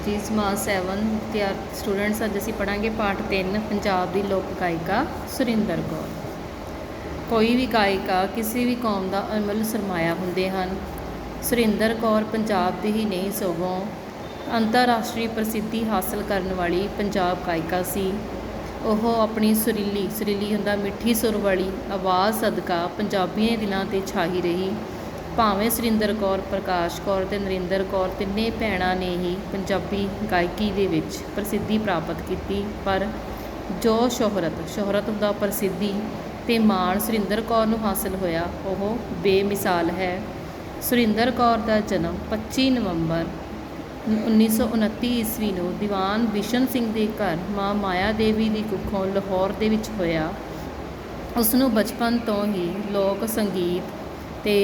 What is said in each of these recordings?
जी समाज 7 स्टूडेंट्स अज असी पढ़ांगे पाठ 3 पंजाब की लोक गायिका सुरिंदर कौर। कोई भी गायिका किसी भी कौम का अमल सरमाया होंदे हन। सुरिंदर कौर पंजाब की ही नहीं सगों अंतरराष्ट्रीय प्रसिद्धि हासिल करने वाली पंजाब गायिका सी। ਉਹ अपनी सुरीली हुंदा मिठी सुर वाली आवाज़ सदका पंजाबियों के दिलों ते छाई रही। भावें सुरिंदर कौर, प्रकाश कौर ते नरिंदर कौर तिन्ने भैणां ने ही पंजाबी गायकी दे विच प्रसिद्धि प्राप्त की, पर जो शोहरत दा प्रसिद्धि ते माण सुरिंदर कौर नूं हासिल होया वह बेमिसाल है। सुरिंदर कौर का जन्म 25 नवंबर 1929 ईस्वी नूं दीवान बिशन सिंह के घर माँ माया देवी की कुखों लाहौर दे विच होया। उसनूं बचपन तो ही लोक संगीत ते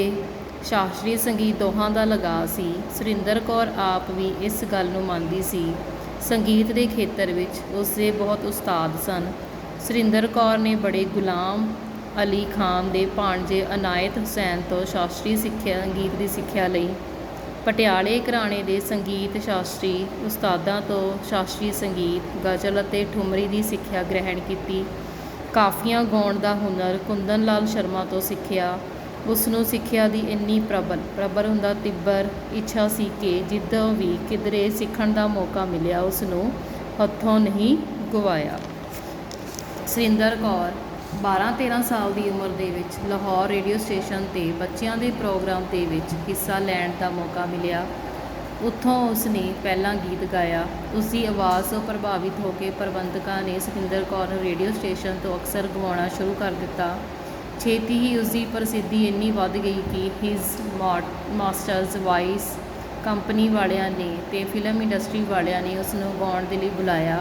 शास्त्रीय संगीत दोहां दा लगाव सी। सुरिंदर कौर आप भी इस गल नूं मनदी सी। संगीत के खेतर विच उसके बहुत उस्ताद सन। सुरिंदर कौर ने बड़े गुलाम अली खान के भाणजे अनायत हुसैन तो शास्त्रीय संगीत की सिक्ख्या लई। पटियाले घराणे के संगीत शास्त्री उस्तादां तो शास्त्रीय संगीत, गज़ल ते ठुमरी की सिक्ख्या ग्रहण की। काफियां गाउण का हुनर कुंदन लाल शर्मा तो सिक्ख्या। उसनूं सिक्ख्या की इन्नी प्रबल हुंदा तिब्बर इच्छा सी कि जिद्दों भी किधरे सीखण का मौका मिलिया उसनूं हत्थों नहीं गवाया। सुरिंदर कौर 12-13 साल की उम्र दे विच लाहौर रेडियो स्टेशन ते बच्चों के प्रोग्राम दे विच हिस्सा लैण का मौका मिलिया। उत्थों उसने पहला गीत गाया। उसकी आवाज़ तो प्रभावित होकर प्रबंधकों ने सुरिंदर कौर नूं रेडियो स्टेशन तो अक्सर गवाउणा शुरू कर दिता। छेती ही उसकी प्रसिद्धि इन्नी वध गई कि हिज मास्टर्स वॉइस कंपनी वालियां ने ते फिल्म इंडस्ट्री वालियां ने उसनूं गाउण दे लई बुलाया।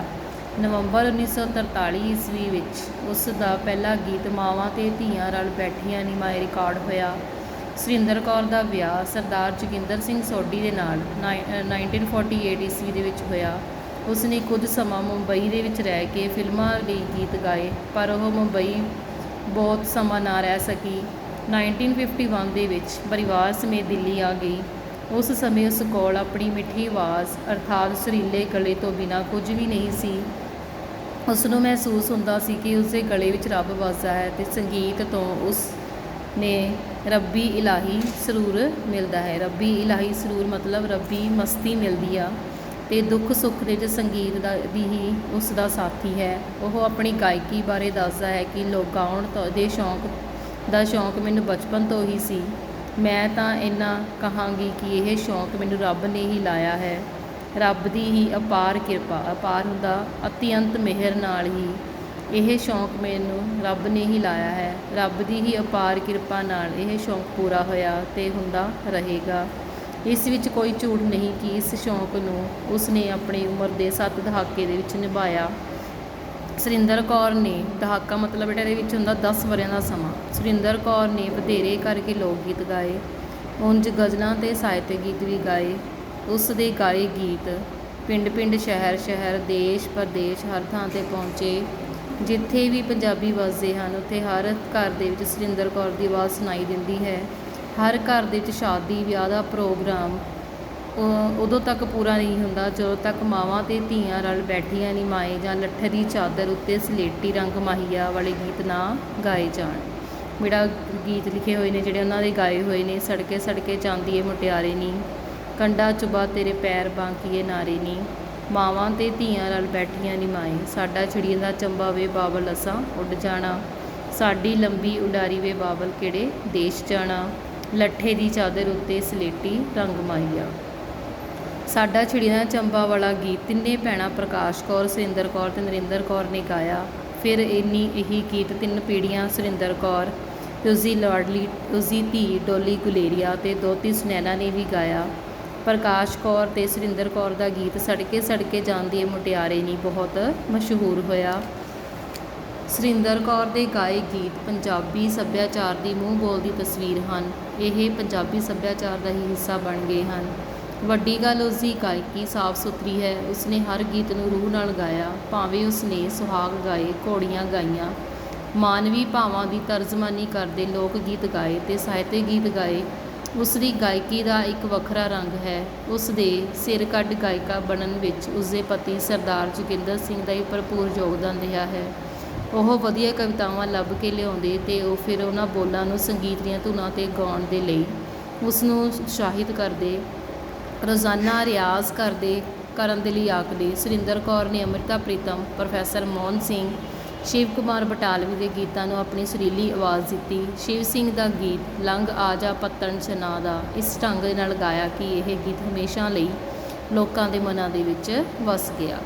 नवंबर 1943 ईस्वी विच उसका पहला गीत मावां ते धीआं रल बैठियां नी माए रिकॉर्ड होया। सुरिंदर कौर का विआह सरदार जोगिंदर सिंह सोढी दे नाल 1948 ईस्वी दे विच होया। उसने कुछ समा मुंबई दे विच रह के फिल्मां लई गीत गाए, पर वह मुंबई बहुत समा ना रह सकी। 1951 दे विच परिवार समेत दिल्ली आ गई। उस समय उस कोल अपनी मिठी आवाज़ अर्थात सुरीले गले तो बिना कुछ भी नहीं सी। उसनूं महसूस हुंदा सी कि उसके गले विच रब वसदा है ते संगीत तो उसने रब्बी इलाही सरूर मिलता है। रब्बी इलाही सरूर मतलब रब्बी मस्ती मिलती आ ते दुख सुख दे संगीत दी ही उसका साथी है। वह अपनी गायकी बारे दसदा है कि लोग गाउण दे शौक मैनूं बचपन तो ही सी। मैं तां इन्ना कहांगी कि यह शौक मैनूं रब ने ही लाया है। रब की ही अपार किरपा, अपार हुंदा अत्यंत मेहर नाल ही यह शौक मैनूं रब ने ही लाया है। रब की ही अपार किरपा नाल यह शौक पूरा होया ते हुंदा रहेगा। इस विच कोई झूठ नहीं कि इस शौक नूं उसने अपनी उम्र के 7 दहाके दे विच निभाया। सुरिंदर कौर ने दहाका मतलब बेटा ये हुंदा 10 वरियां का समा। सुरिंदर कौर ने बधेरे करके लोक गीत गाए, उंज गज़लां ते साहित्य गीत भी गाए। उस दे गाए गीत पिंड पिंड शहर शहर देश परदेश हर थां ते पहुँचे। जिथे भी पंजाबी वजदे हैं उत्थे हर घर दे विच सुरिंदर कौर की आवाज़ सुनाई देती है। हर घर दे विच शादी विआह का प्रोग्राम उदों तक पूरा नहीं हुंदा ਜਦੋਂ तक मावां ते धीआं रल बैठियां नी माए जां लट्ठे की चादर उत्ते सलेटी रंग माहिया वाले गीत ना गाए जाण। मेरा गीत लिखे हुए ने जिहड़े उन्हां दे गाए हुए ने, सड़के सड़के जांदी ए मुटियारे नी, कंडा चुबा तेरे पैर बांकीए नारे नी, मावां ते धीआं रल बैठियां नी माए, साडा चिड़ियां दा चंबा वे बाबल असां उड़ जाना, साडी लंबी उडारी वे बाबल किहड़े देश जाना, लट्ठे दी चादर उत्ते सलेटी रंग माहिया। साडा चिड़ियां दा चंबा वाला गीत तिन्ने भैणां प्रकाश कौर, सुरिंदर कौर ते नरिंदर कौर ने गाया। फिर यही गीत 3 पीढ़ियां सुरिंदर कौर ते उसकी लाडली उसकी धी डोली गुलेरिया ते दोती सुनैना ने भी गाया। प्रकाश कौर ते सुरिंदर कौर का गीत सड़के सड़के जांदी ए मुटियारे नी बहुत मशहूर होया। सुरिंदर कौर के गाए गीत पंजाबी सभ्याचार की मूँह बोलती तस्वीर हैं। यह पंजाबी सभ्याचार का ही हिस्सा बन गए हैं। वड्डी गल उसकी गायकी साफ सुथरी है। उसने हर गीत नूं रूह नाल गाया, भावें उसने सुहाग गाए, घोड़ियाँ गाईयां, मानवी भावां की तर्जमानी करते लोक गीत गाए ते साहित्य गीत गाए। ਉਸ ਦੀ ਗਾਇਕੀ ਦਾ ਇੱਕ ਵੱਖਰਾ ਰੰਗ ਹੈ। ਉਸ ਦੇ ਸਿਰ ਕੱਢ ਗਾਇਕਾ ਬਣਨ ਵਿੱਚ ਉਸਦੇ ਪਤੀ ਸਰਦਾਰ ਜੋਗਿੰਦਰ ਸਿੰਘ ਦਾ ਵੀ ਭਰਪੂਰ ਯੋਗਦਾਨ ਰਿਹਾ ਹੈ। ਉਹ ਵਧੀਆ ਕਵਿਤਾਵਾਂ ਲੱਭ ਕੇ ਲਿਆਉਂਦੇ ਅਤੇ ਉਹ ਫਿਰ ਉਹਨਾਂ ਬੋਲਾਂ ਨੂੰ ਸੰਗੀਤ ਦੀਆਂ ਧੁਨਾਂ 'ਤੇ ਗਾਉਣ ਦੇ ਲਈ ਉਸ ਨੂੰ ਉਤਸ਼ਾਹਿਤ ਕਰਦੇ, ਰੋਜ਼ਾਨਾ ਰਿਆਜ਼ ਕਰਨ ਦੇ ਲਈ ਆਖਦੇ। ਸੁਰਿੰਦਰ ਕੌਰ ਨੇ ਅੰਮ੍ਰਿਤਾ ਪ੍ਰੀਤਮ, ਪ੍ਰੋਫੈਸਰ ਮੋਹਨ ਸਿੰਘ, ਸ਼ਿਵ ਕੁਮਾਰ ਬਟਾਲਵੀ ਦੇ ਗੀਤਾਂ ਨੂੰ ਆਪਣੀ ਸੁਰੀਲੀ ਆਵਾਜ਼ ਦਿੱਤੀ। ਸ਼ਿਵ ਸਿੰਘ ਦਾ ਗੀਤ ਲੰਘ ਆ ਜਾ ਪੱਤਣ 'ਚ ਨਾਂ ਦਾ ਇਸ ਢੰਗ ਦੇ ਨਾਲ ਗਾਇਆ ਕਿ ਇਹ ਗੀਤ ਹਮੇਸ਼ਾ ਲਈ ਲੋਕਾਂ ਦੇ ਮਨਾਂ ਦੇ ਵਿੱਚ ਵਸ ਗਿਆ।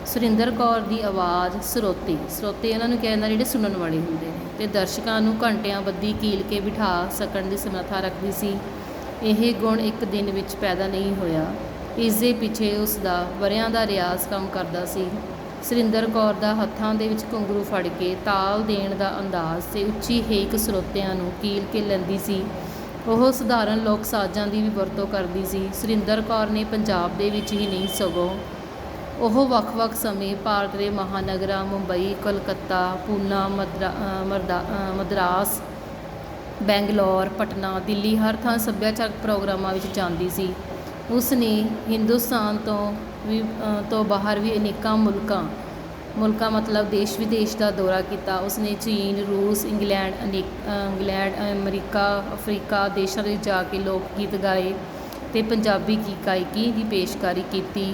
ਸੁਰਿੰਦਰ ਕੌਰ ਦੀ ਆਵਾਜ਼ ਸਰੋਤੇ ਉਹਨਾਂ ਨੂੰ ਕਹਿੰਦਾ ਜਿਹੜੇ ਸੁਣਨ ਵਾਲੇ ਹੁੰਦੇ ਨੇ, ਅਤੇ ਦਰਸ਼ਕਾਂ ਨੂੰ ਘੰਟਿਆਂ ਬੱਧੀ ਕੀਲ ਕੇ ਬਿਠਾ ਸਕਣ ਦੀ ਸਮਰੱਥਾ ਰੱਖਦੀ ਸੀ। ਇਹ ਗੁਣ ਇੱਕ ਦਿਨ ਵਿੱਚ ਪੈਦਾ ਨਹੀਂ ਹੋਇਆ, ਇਸ ਦੇ ਪਿੱਛੇ ਉਸ ਦਾ ਵਰ੍ਹਿਆਂ ਦਾ ਰਿਆਜ਼ ਕੰਮ ਕਰਦਾ ਸੀ। ਸੁਰਿੰਦਰ ਕੌਰ ਦਾ ਹੱਥਾਂ ਦੇ ਵਿੱਚ ਘੁੰਗਰੂ ਫੜ ਕੇ ਤਾਲ ਦੇਣ ਦਾ ਅੰਦਾਜ਼ ਅਤੇ ਉੱਚੀ ਹੇਕ ਸਰੋਤਿਆਂ ਨੂੰ ਕੀਲ ਕੇ ਲੈਂਦੀ ਸੀ। ਉਹ ਸਧਾਰਨ ਲੋਕ ਸਾਜ਼ਾਂ ਦੀ ਵੀ ਵਰਤੋਂ ਕਰਦੀ ਸੀ। ਸੁਰਿੰਦਰ ਕੌਰ ਨੇ ਪੰਜਾਬ ਦੇ ਵਿੱਚ ਹੀ ਨਹੀਂ ਸਗੋਂ ਉਹ ਵੱਖ-ਵੱਖ ਸਮੇਂ ਭਾਰਤ ਦੇ ਮਹਾਨਗਰਾਂ ਮੁੰਬਈ, ਕਲਕੱਤਾ, ਪੂਨਾ, ਮਦਰਾਸ, ਬੈਂਗਲੌਰ, ਪਟਨਾ, ਦਿੱਲੀ ਹਰ ਥਾਂ ਸੱਭਿਆਚਾਰਕ ਪ੍ਰੋਗਰਾਮਾਂ ਵਿੱਚ ਜਾਂਦੀ ਸੀ। ਉਸ ਨੇ ਹਿੰਦੁਸਤਾਨ ਤੋਂ ਬਾਹਰ ਵੀ ਅਨੇਕਾਂ ਮੁਲਕਾਂ ਮਤਲਬ ਦੇਸ਼ ਵਿਦੇਸ਼ ਦਾ ਦੌਰਾ ਕੀਤਾ। ਉਸਨੇ ਚੀਨ, ਰੂਸ, ਇੰਗਲੈਂਡ, ਅਮਰੀਕਾ, ਅਫਰੀਕਾ ਦੇਸ਼ਾਂ ਵਿੱਚ ਜਾ ਕੇ ਲੋਕ ਗੀਤ ਗਾਏ ਅਤੇ ਪੰਜਾਬੀ ਗਾਇਕੀ ਦੀ ਪੇਸ਼ਕਾਰੀ ਕੀਤੀ।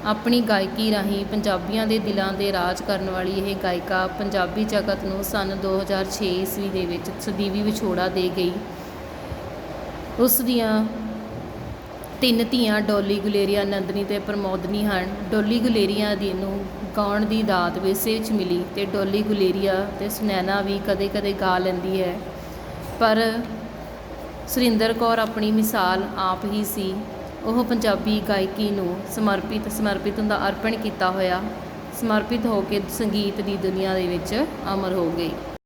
ਆਪਣੀ ਗਾਇਕੀ ਰਾਹੀਂ ਪੰਜਾਬੀਆਂ ਦੇ ਦਿਲਾਂ 'ਤੇ ਰਾਜ ਕਰਨ ਵਾਲੀ ਇਹ ਗਾਇਕਾ ਪੰਜਾਬੀ ਜਗਤ ਨੂੰ ਸੰਨ 2006 ਈਸਵੀ ਦੇ ਵਿੱਚ ਸਦੀਵੀ ਵਿਛੋੜਾ ਦੇ ਗਈ। ਉਸ ਦੀਆਂ 3 ਧੀਆਂ ਡੋਲੀ ਗੁਲੇਰੀਆ, ਨੰਦਨੀ ਅਤੇ ਪ੍ਰਮੋਦਨੀ ਹਨ। ਡੋਲੀ ਗੁਲੇਰੀਆ ਨੂੰ ਗਾਉਣ ਦੀ ਦਾਤ ਵਿਰਸੇ ਵਿੱਚ ਮਿਲੀ ਅਤੇ ਡੋਲੀ ਗੁਲੇਰੀਆ ਅਤੇ ਸੁਨੈਨਾ ਵੀ ਕਦੇ-ਕਦੇ ਗਾ ਲੈਂਦੀ ਹੈ, ਪਰ ਸੁਰਿੰਦਰ ਕੌਰ ਆਪਣੀ ਮਿਸਾਲ ਆਪ ਹੀ ਸੀ। ਉਹ ਪੰਜਾਬੀ ਗਾਇਕੀ ਨੂੰ ਸਮਰਪਿਤ ਦਾ ਅਰਪਣ ਕੀਤਾ ਹੋਇਆ ਸਮਰਪਿਤ ਹੋ ਕੇ ਸੰਗੀਤ ਦੀ ਦੁਨੀਆ ਦੇ ਵਿੱਚ ਅਮਰ ਹੋ ਗਈ।